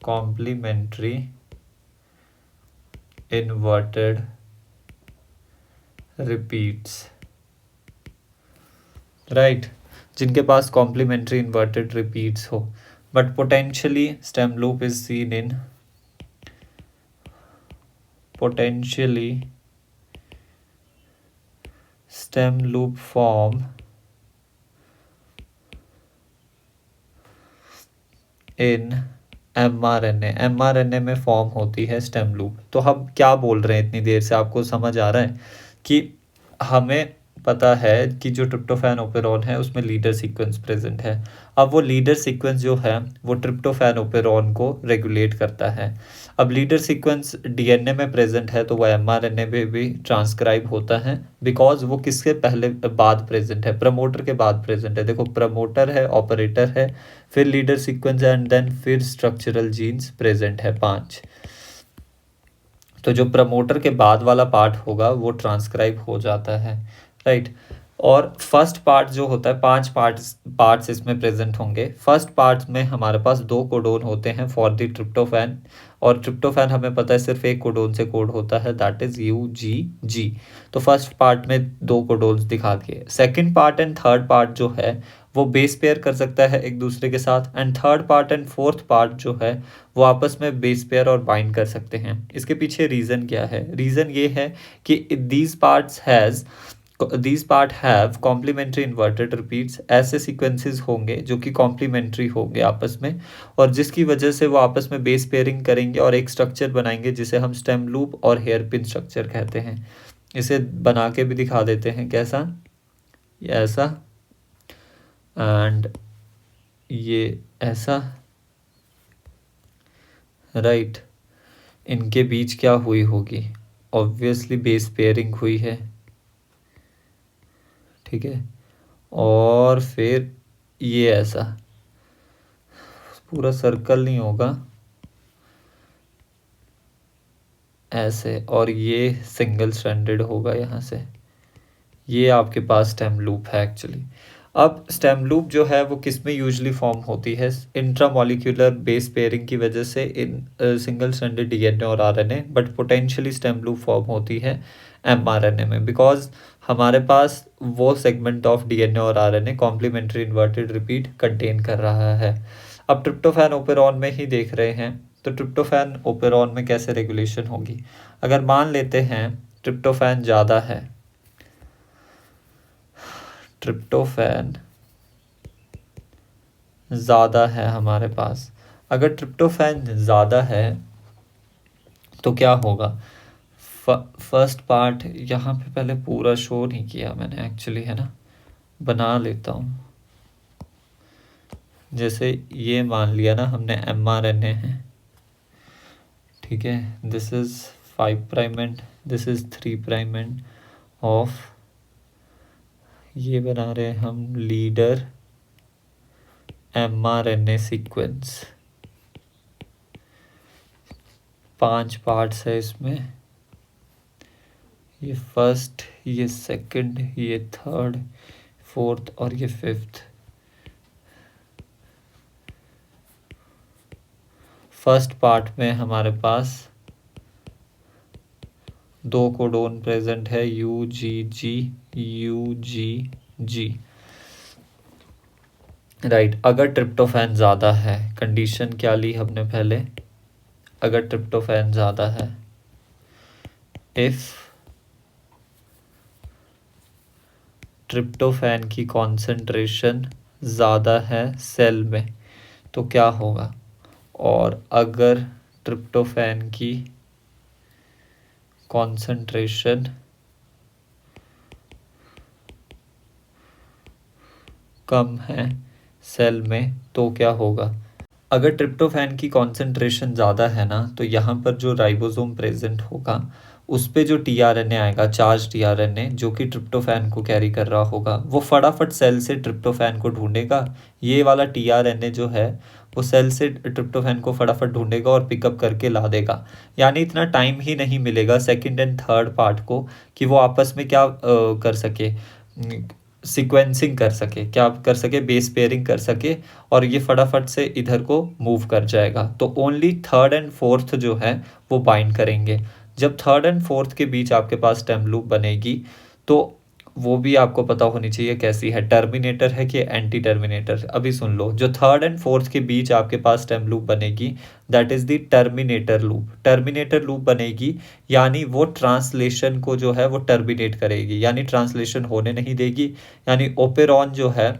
complementary inverted repeats, right, जिनके पास कॉम्प्लीमेंट्री इन्वर्टेड रिपीट्स हो। But potentially stem loop is seen in, potentially stem loop form in mRNA में form होती है stem loop. तो हम क्या बोल रहे हैं इतनी देर से, आपको समझ आ रहा है कि हमें पता है कि जो ट्रिप्टोफैन ओपेरॉन है उसमें लीडर सीक्वेंस प्रेजेंट है। अब वो लीडर सीक्वेंस जो है वो ट्रिप्टोफैन ओपेरॉन को रेगुलेट करता है। अब लीडर सीक्वेंस डीएनए में प्रेजेंट है तो वो एमआरएनए में भी ट्रांसक्राइब होता है, बिकॉज वो किसके पहले बाद प्रेजेंट है, प्रमोटर के बाद प्रेजेंट है। देखो प्रमोटर है, ऑपरेटर है, फिर लीडर सीक्वेंस एंड देन फिर स्ट्रक्चरल जीन्स प्रेजेंट है 5। तो जो प्रमोटर के बाद वाला पार्ट होगा वो ट्रांसक्राइब हो जाता है, राइट। और फर्स्ट पार्ट जो होता है, 5 पार्ट्स इसमें प्रेजेंट होंगे। फर्स्ट पार्ट में हमारे पास 2 कोडोन होते हैं फॉर द ट्रिप्टोफैन, और ट्रिप्टोफैन हमें पता है सिर्फ एक कोडोन से कोड होता है, दैट इज UGG। तो फर्स्ट पार्ट में 2 कोडोन्स दिखा दिए। Second part and third part जो है वो बेस पेयर कर सकता है एक दूसरे के साथ, and third part and fourth part जो है वो आपस में बेस पेयर और बाइंड कर सकते हैं। इसके पीछे रीज़न क्या है? रीज़न ये है कि these part have complementary inverted repeats। ऐसे सीक्वेंसेस होंगे जो कि कॉम्प्लीमेंट्री होंगे आपस में, और जिसकी वजह से वो आपस में बेस पेयरिंग करेंगे और एक स्ट्रक्चर बनाएंगे जिसे हम स्टेम लूप और हेयर पिन स्ट्रक्चर कहते हैं। इसे बना के भी दिखा देते हैं, कैसा, ये ऐसा एंड ये ऐसा, राइट। इनके बीच क्या हुई होगी? ऑब्वियसली बेस पेयरिंग हुई है, ठीक है। और फिर ये ऐसा पूरा सर्कल नहीं होगा, ऐसे, और ये सिंगल स्ट्रैंडेड होगा यहाँ से। ये आपके पास स्टेम लूप है एक्चुअली। अब स्टेम लूप जो है वो किस में यूजुअली फॉर्म होती है? इंट्रामोलिक्यूलर बेस पेयरिंग की वजह से इन सिंगल स्ट्रैंडेड डीएनए और RNA, but potentially stem loop form होती है एमआरएनए में, बिकॉज हमारे पास वो सेगमेंट ऑफ डीएनए और RNA complementary inverted repeat contain कर रहा है। अब ट्रिप्टोफैन ओपेरॉन में ही देख रहे हैं, तो ट्रिप्टोफैन ओपेरॉन में कैसे रेगुलेशन होगी? अगर मान लेते हैं ट्रिप्टोफैन ज़्यादा है, ट्रिप्टोफैन ज़्यादा है हमारे पास, अगर ट्रिप्टोफैन ज़्यादा है तो क्या होगा? फर्स्ट पार्ट यहाँ पे पहले पूरा शो नहीं किया मैंने एक्चुअली, है ना, बना लेता हूँ। जैसे ये मान लिया ना हमने mRNA है, ठीक है, this is 5 prime and this is 3 prime end of, ये बना रहे हैं हम लीडर mRNA सीक्वेंस। 5 पार्ट्स है इसमें, ये फर्स्ट, ये सेकंड, ये थर्ड, फोर्थ और ये फिफ्थ। फर्स्ट पार्ट में हमारे पास 2 कोडोन प्रेजेंट है, UGG UGG, राइट। अगर ट्रिप्टोफैन ज़्यादा है, कंडीशन क्या ली हमने पहले? अगर ट्रिप्टोफैन ज़्यादा है, इफ़ ट्रिप्टोफैन की कॉन्सेंट्रेशन ज़्यादा है सेल में तो क्या होगा? और अगर ट्रिप्टोफैन की कॉन्सेंट्रेशन कम है सेल में तो क्या होगा? अगर ट्रिप्टोफैन की कॉन्सेंट्रेशन ज़्यादा है ना, तो यहाँ पर जो राइबोसोम प्रेजेंट होगा उस पे जो टीआरएनए आएगा, चार्ज टीआरएनए जो कि ट्रिप्टोफैन को कैरी कर रहा होगा, वो फटाफट सेल से ट्रिप्टोफैन को ढूंढेगा। ये वाला टीआरएनए जो है वो सेल से ट्रिप्टोफैन को फटाफट ढूंढेगा और पिकअप करके ला देगा। यानी इतना टाइम ही नहीं मिलेगा सेकंड एंड थर्ड पार्ट को कि वो आपस में क्या कर सके, सीक्वेंसिंग कर सके, क्या कर सके, बेस पेयरिंग कर सके, और ये फटाफट से इधर को मूव कर जाएगा। तो ओनली थर्ड एंड फोर्थ जो है वो बाइंड करेंगे। जब थर्ड एंड फोर्थ के बीच आपके पास स्टेम लूप बनेगी तो वो भी आपको पता होनी चाहिए कैसी है, टर्मिनेटर है कि एंटी टर्मिनेटर। अभी सुन लो, जो थर्ड एंड फोर्थ के बीच आपके पास स्टेम लूप बनेगी that is the terminator loop. Terminator loop बनेगी यानी वो ट्रांसलेशन को जो है वो टर्मिनेट करेगी, यानी ट्रांसलेशन होने नहीं देगी, यानी ओपेरॉन जो है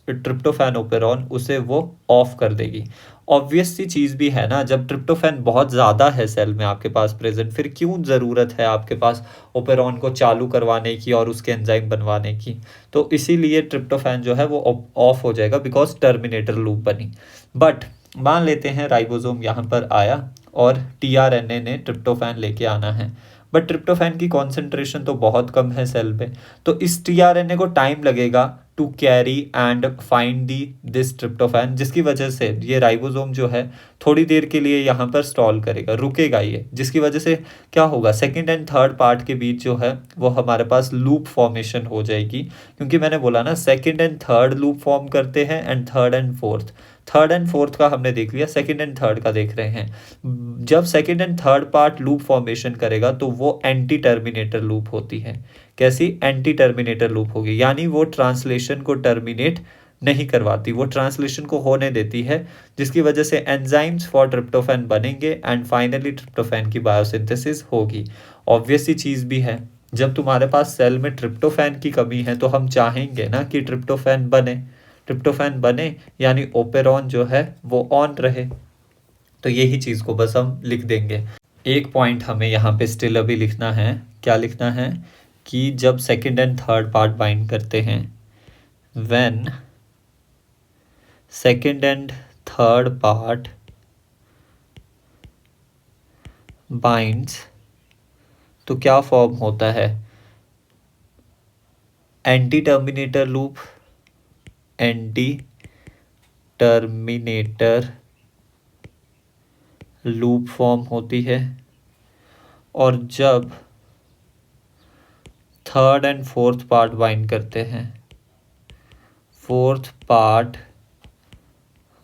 ट्रिप्टोफैन ओपेरॉन उसे वो ऑफ कर देगी। ऑब्वियस सी चीज़ भी है ना, जब ट्रिप्टोफैन बहुत ज़्यादा है सेल में आपके पास प्रेजेंट, फिर क्यों ज़रूरत है आपके पास ओपेरॉन को चालू करवाने की और उसके एंजाइम बनवाने की। तो इसीलिए ट्रिप्टोफैन जो है वो ऑफ हो जाएगा, बिकॉज टर्मिनेटर लूप बनी। बट मान लेते हैं राइबोसोम यहाँ पर आया और टीआरएनए ने ट्रिप्टोफैन लेके आना है, बट ट्रिप्टोफैन की कॉन्सेंट्रेशन तो बहुत कम है सेल में, तो इस टीआरएनए को टाइम लगेगा to carry and find the this tryptophan, जिसकी वजह से ये राइबोसोम जो है थोड़ी देर के लिए यहाँ पर स्टॉल करेगा, रुकेगा ये, जिसकी वजह से क्या होगा, सेकंड एंड थर्ड पार्ट के बीच जो है वो हमारे पास लूप फॉर्मेशन हो जाएगी, क्योंकि मैंने बोला ना second and third loop form करते हैं and third and fourth. Third and fourth का हमने देख लिया, सेकंड एंड थर्ड का देख रहे हैं। जब second and third part loop formation करेगा तो वो एंटी टर्मिनेटर लूप होती है। कैसी? एंटी टर्मिनेटर लूप होगी, यानी वो ट्रांसलेशन को टर्मिनेट नहीं करवाती, वो ट्रांसलेशन को होने देती है, जिसकी वजह से एंजाइम्स फॉर ट्रिप्टोफैन बनेंगे एंड फाइनली ट्रिप्टोफैन की बायोसिंथेसिस होगी। ऑब्वियस सी चीज़ भी है, जब तुम्हारे पास सेल में ट्रिप्टोफैन की कमी है तो हम चाहेंगे ना कि ट्रिप्टोफैन बने, ट्रिप्टोफैन बने यानी ओपेरॉन जो है वो ऑन रहे। तो यही चीज़ को बस हम लिख देंगे। एक पॉइंट हमें यहाँ पे स्टिल अभी लिखना है, क्या लिखना है कि जब second and third part bind करते हैं, when second and third part binds, तो क्या फॉर्म होता है, anti terminator loop, anti terminator loop form होती है। और जब third and fourth part bind करते हैं, फोर्थ पार्ट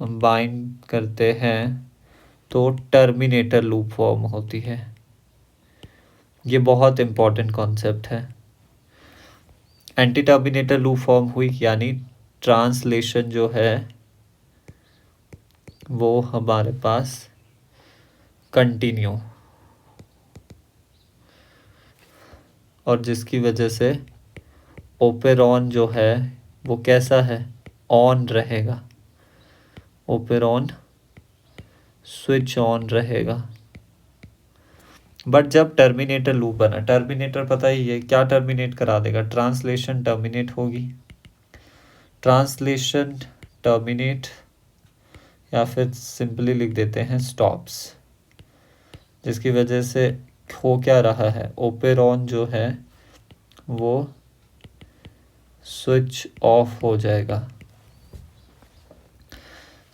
बाइंड करते हैं तो टर्मिनेटर लूप फॉर्म होती है। ये बहुत इंपॉर्टेंट कॉन्सेप्ट है। एंटी टर्मिनेटर लूप फॉर्म हुई यानी ट्रांसलेशन जो है वो हमारे पास कंटिन्यू, और जिसकी वजह से ओपेरॉन जो है वो कैसा है, ऑन रहेगा, ओपेरॉन स्विच ऑन रहेगा। बट जब टर्मिनेटर लूप बना, टर्मिनेटर पता ही है क्या टर्मिनेट करा देगा, ट्रांसलेशन टर्मिनेट होगी, ट्रांसलेशन टर्मिनेट, या फिर सिंपली लिख देते हैं स्टॉप्स, जिसकी वजह से हो क्या रहा है, ओपेरॉन जो है वो स्विच ऑफ हो जाएगा।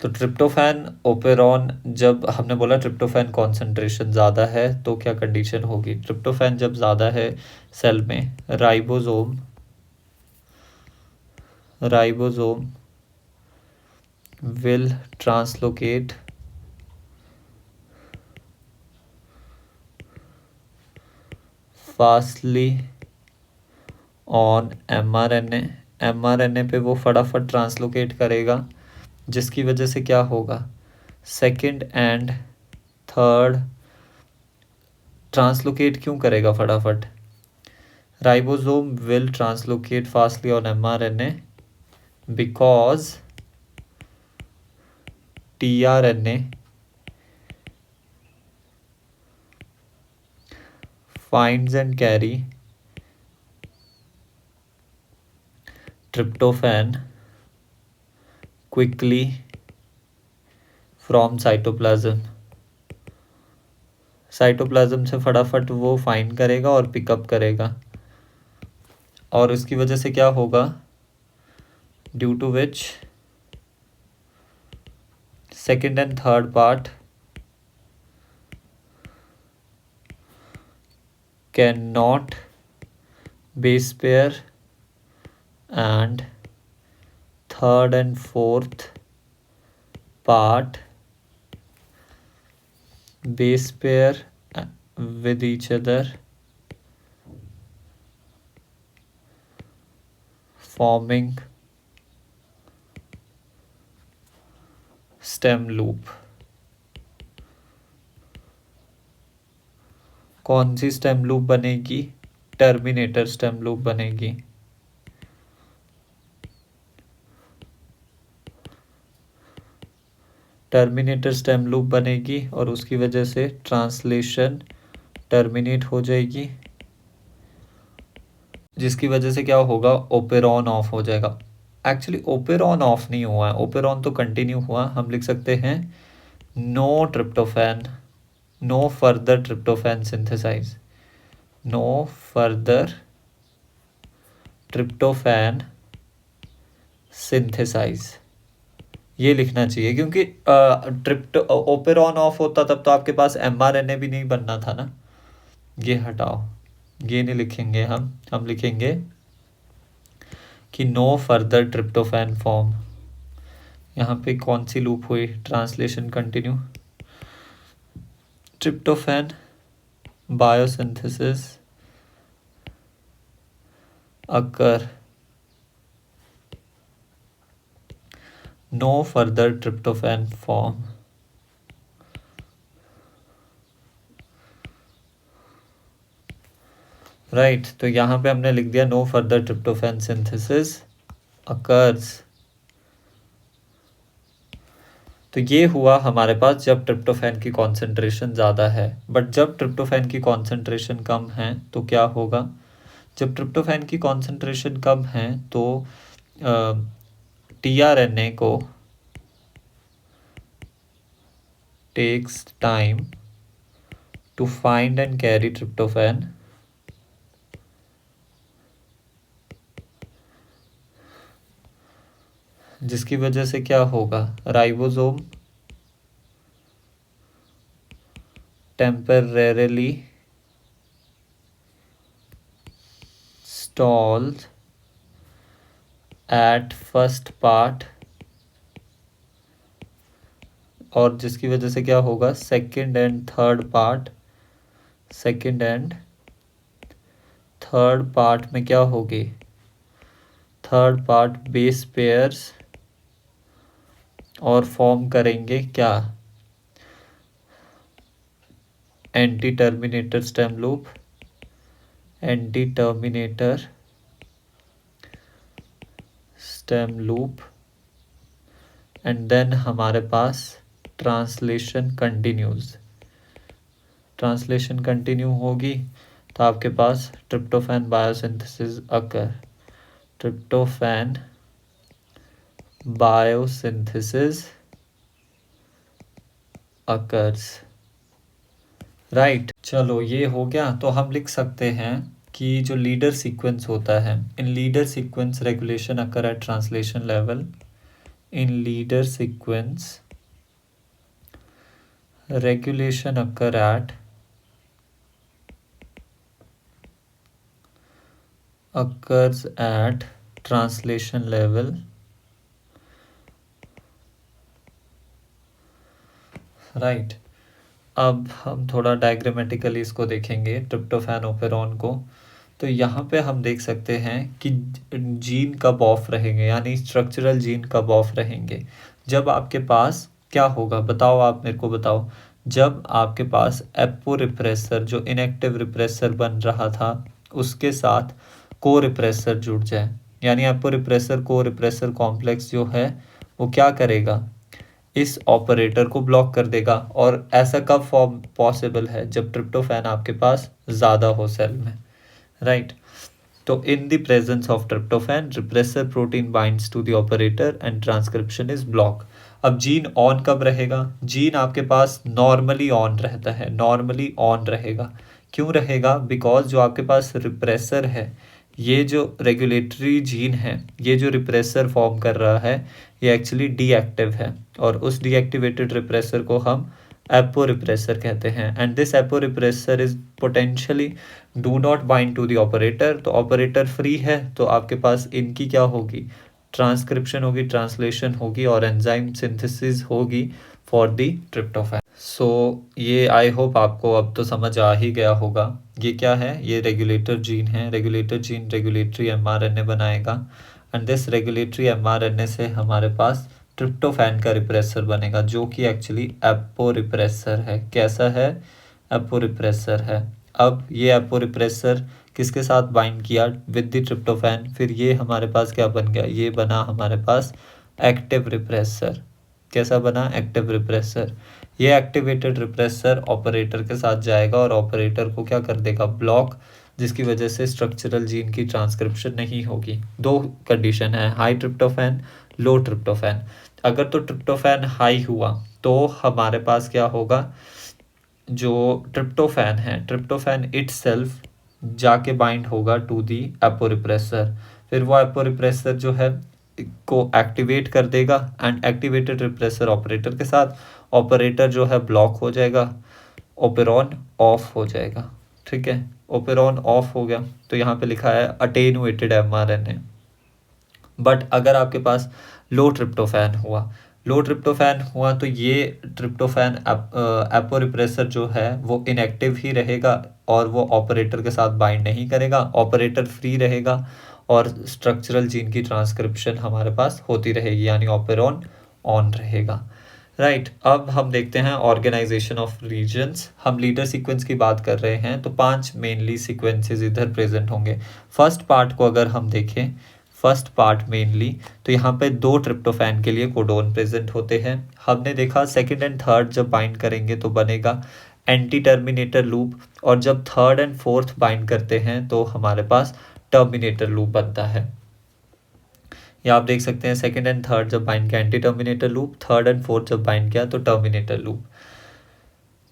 तो ट्रिप्टोफैन ओपेरॉन, जब हमने बोला ट्रिप्टोफैन कॉन्सेंट्रेशन ज़्यादा है तो क्या कंडीशन होगी, ट्रिप्टोफैन जब ज़्यादा है सेल में, ribosome will translocate fastly on mRNA, mRNA पे वो फटाफट ट्रांसलोकेट करेगा, जिसकी वजह से क्या होगा, सेकंड एंड थर्ड ट्रांसलोकेट क्यों करेगा फटाफट, ribosome will translocate fastly on mRNA because tRNA finds and carry tryptophan quickly from cytoplasm, cytoplasm से फटाफट वो फाइंड करेगा और पिकअप करेगा, और इसकी वजह से क्या होगा, due to which second and third part can not base pair and third and fourth part base pair with each other, forming stem loop। कौन सी स्टेम लूप बनेगी, टर्मिनेटर स्टेम लूप बनेगी। टर्मिनेटर स्टेम लूप बनेगी और उसकी वजह से translation terminate हो जाएगी, जिसकी वजह से क्या होगा, ओपेरॉन ऑफ हो जाएगा। एक्चुअली ओपेरॉन ऑफ नहीं हुआ है, ओपेरॉन तो कंटिन्यू हुआ। हम लिख सकते हैं no tryptophan, no further tryptophan synthesize, no further tryptophan synthesize, ये लिखना चाहिए। क्योंकि ओपेरॉन ऑफ होता तब तो आपके पास mRNA भी नहीं बनना था ना। ये हटाओ, ये नहीं लिखेंगे हम लिखेंगे कि नो फर्दर ट्रिप्टोफैन फॉर्म। यहाँ पे कौन सी लूप हुई, translation continue, tryptophan biosynthesis occur, no further tryptophan form. Right, तो यहाँ पे हमने लिख दिया no further tryptophan synthesis occurs. तो ये हुआ हमारे पास जब ट्रिप्टोफैन की कॉन्सेंट्रेशन ज़्यादा है। बट जब ट्रिप्टोफैन की कॉन्सेंट्रेशन कम है तो क्या होगा, जब ट्रिप्टोफैन की कॉन्सेंट्रेशन कम है तो tRNA को takes time to find and carry tryptophan, जिसकी वजह से क्या होगा, ribosome temporarily stalled at first part, और जिसकी वजह से क्या होगा, सेकंड एंड थर्ड पार्ट में क्या होगी, थर्ड पार्ट बेस पेयर्स और फॉर्म करेंगे क्या, anti terminator stem loop, anti terminator stem loop, and then हमारे पास ट्रांसलेशन कंटिन्यू होगी तो आपके पास tryptophan biosynthesis occur, tryptophan biosynthesis occurs. Right, चलो ये हो गया। तो हम लिख सकते हैं कि जो लीडर सीक्वेंस होता है, in leader sequence regulation occur at translation level, in leader sequence regulation occur at translation level, right. अब हम थोड़ा डायग्रामेटिकली इसको देखेंगे ट्रिप्टोफैन ओपेरॉन को। तो यहाँ पे हम देख सकते हैं कि जीन कब ऑफ रहेंगे, यानी स्ट्रक्चरल जीन कब ऑफ रहेंगे, जब आपके पास क्या होगा, बताओ आप मेरे को बताओ, जब आपके पास एपो रिप्रेसर जो इनएक्टिव रिप्रेसर बन रहा था उसके साथ को रिप्रेसर जुड़ जाए, यानी एपो रिप्रेसर को रिप्रेसर कॉम्प्लेक्स जो है वो क्या करेगा, इस ऑपरेटर को ब्लॉक कर देगा। और ऐसा कब फॉर्म पॉसिबल है, जब ट्रिप्टोफैन आपके पास ज़्यादा हो सेल में, राइट। तो in the presence of tryptophan repressor protein binds to the operator and transcription is block. अब जीन ऑन कब रहेगा, जीन आपके पास नॉर्मली ऑन रहता है, नॉर्मली ऑन रहेगा। क्यों रहेगा, बिकॉज जो आपके पास रिप्रेसर है, ये जो रेगुलेटरी जीन है, ये जो रिप्रेसर फॉर्म कर रहा है, ये एक्चुअली डीएक्टिव है, और उस डीएक्टिवेटेड रिप्रेसर को हम एपो रिप्रेसर कहते हैं। And this apo repressor is potentially do not bind to the operator. तो ऑपरेटर फ्री है तो आपके पास इनकी क्या होगी, ट्रांसक्रिप्शन होगी, ट्रांसलेशन होगी और एंजाइम सिंथेसिस होगी फॉर द ट्रिप्टोफैन। सो ये आई होप आपको अब तो समझ आ ही गया होगा। ये क्या है, ये रेगुलेटर जीन है, रेगुलेटर जीन रेगुलेटरी mRNA बनाएगा, एंड दिस रेगुलेटरी mRNA से हमारे पास ट्रिप्टोफैन का रिप्रेसर बनेगा, जो कि एक्चुअली एपो रिप्रेसर है। कैसा है, एपो रिप्रेसर है। अब ये एपो रिप्रेसर किसके साथ बाइंड किया, विद द ट्रिप्टोफैन, फिर ये हमारे पास क्या बन गया, ये बना हमारे पास एक्टिव रिप्रेसर। कैसा बना, एक्टिव रिप्रेसर। ये एक्टिवेटेड रिप्रेसर ऑपरेटर के साथ जाएगा और ऑपरेटर को क्या कर देगा, ब्लॉक, जिसकी वजह से स्ट्रक्चरल जीन की ट्रांसक्रिप्शन नहीं होगी। दो कंडीशन है, हाई ट्रिप्टोफैन, लो ट्रिप्टोफैन। अगर तो ट्रिप्टोफैन हाई हुआ तो हमारे पास क्या होगा, जो ट्रिप्टोफैन है, ट्रिप्टोफैन इटसेल्फ जाके बाइंड होगा टू दी एपोरिप्रेसर। फिर वो एपोरिप्रेसर जो है को एक्टिवेट कर देगा एंड एक्टिवेटेड रिप्रेसर ऑपरेटर के साथ, ऑपरेटर जो है ब्लॉक हो जाएगा, ओपेरॉन ऑफ हो जाएगा। ठीक है, ओपेरॉन ऑफ हो गया तो यहाँ पे लिखा है अटेनुएटेड mRNA। बट अगर आपके पास लो ट्रिप्टोफैन हुआ, लो ट्रिप्टोफैन हुआ तो ये ट्रिप्टोफैन एपोरिप्रेसर जो है वो इनएक्टिव ही रहेगा और वो ऑपरेटर के साथ बाइंड नहीं करेगा, ऑपरेटर फ्री रहेगा और स्ट्रक्चरल जीन की ट्रांसक्रिप्शन हमारे पास होती रहेगी, यानी ऑपेरॉन ऑन रहेगा। राइट, अब हम देखते हैं ऑर्गेनाइजेशन ऑफ रीजन्स। हम लीडर सीक्वेंस की बात कर रहे हैं तो 5 मेनली सीक्वेंसेस इधर प्रेजेंट होंगे। फर्स्ट पार्ट को अगर हम देखें, फर्स्ट पार्ट मेनली, तो यहाँ पे 2 ट्रिप्टोफैन के लिए कोडोन प्रेजेंट होते हैं। हमने देखा सेकंड एंड थर्ड जब बाइंड करेंगे तो बनेगा एंटी टर्मिनेटर लूप, और जब थर्ड एंड फोर्थ बाइंड करते हैं तो हमारे पास टर्मिनेटर लूप बनता है। या आप देख सकते हैं सेकंड एंड थर्ड जब बाइंड किया anti terminator loop, third and fourth जब बाइंड किया तो टर्मिनेटर लूप।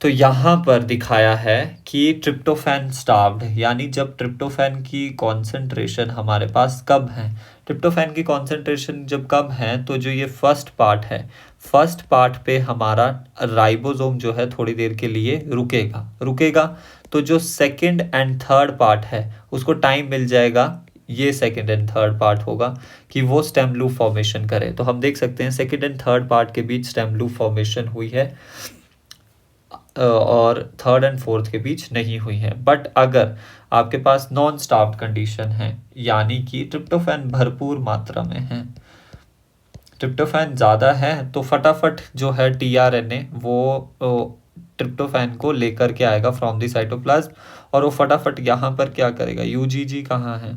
तो यहाँ पर दिखाया है कि ट्रिप्टोफैन स्टार्व्ड, यानी जब ट्रिप्टोफैन की कॉन्सेंट्रेशन हमारे पास कम है, ट्रिप्टोफैन की कॉन्सेंट्रेशन जब कम है तो जो ये फर्स्ट पार्ट है, फर्स्ट पार्ट पे हमारा राइबोसोम जो है थोड़ी देर के लिए रुकेगा तो जो सेकंड एंड थर्ड पार्ट है उसको टाइम मिल जाएगा, ये सेकंड एंड थर्ड पार्ट होगा कि वो स्टेम लूप फॉर्मेशन करे। तो हम देख सकते हैं सेकंड एंड थर्ड पार्ट के बीच स्टेम लूप फॉर्मेशन हुई है और थर्ड एंड फोर्थ के बीच नहीं हुई है। बट अगर आपके पास नॉन स्टार्व्ड कंडीशन है, यानी कि ट्रिप्टोफैन भरपूर मात्रा में है, ट्रिप्टोफैन ज़्यादा है, तो फटाफट जो है टीआरएनए वो ट्रिप्टोफैन को लेकर के आएगा फ्रॉम द साइटोप्लाज्म, और वो फटाफट यहाँ पर क्या करेगा, यूजीजी कहाँ है,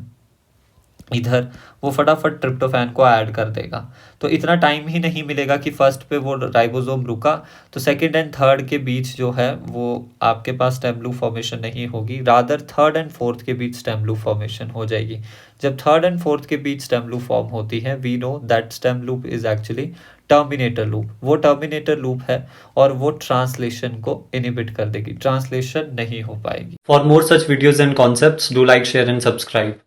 इधर, वो फटाफट ट्रिप्टोफैन को ऐड कर देगा। तो इतना टाइम ही नहीं मिलेगा कि फर्स्ट पे वो राइबोसोम रुका तो सेकंड एंड थर्ड के बीच जो है वो आपके पास स्टेम लूप फॉर्मेशन नहीं होगी, रादर थर्ड एंड फोर्थ के बीच स्टेम लूप फॉर्मेशन हो जाएगी। जब थर्ड एंड फोर्थ के बीच स्टेम लूप फॉर्म होती है, we know that stem loop is actually terminator loop. वो टर्मिनेटर लूप है और वो ट्रांसलेशन को इनिबिट कर देगी, ट्रांसलेशन नहीं हो पाएगी। For more such videos and concepts do like, share and subscribe.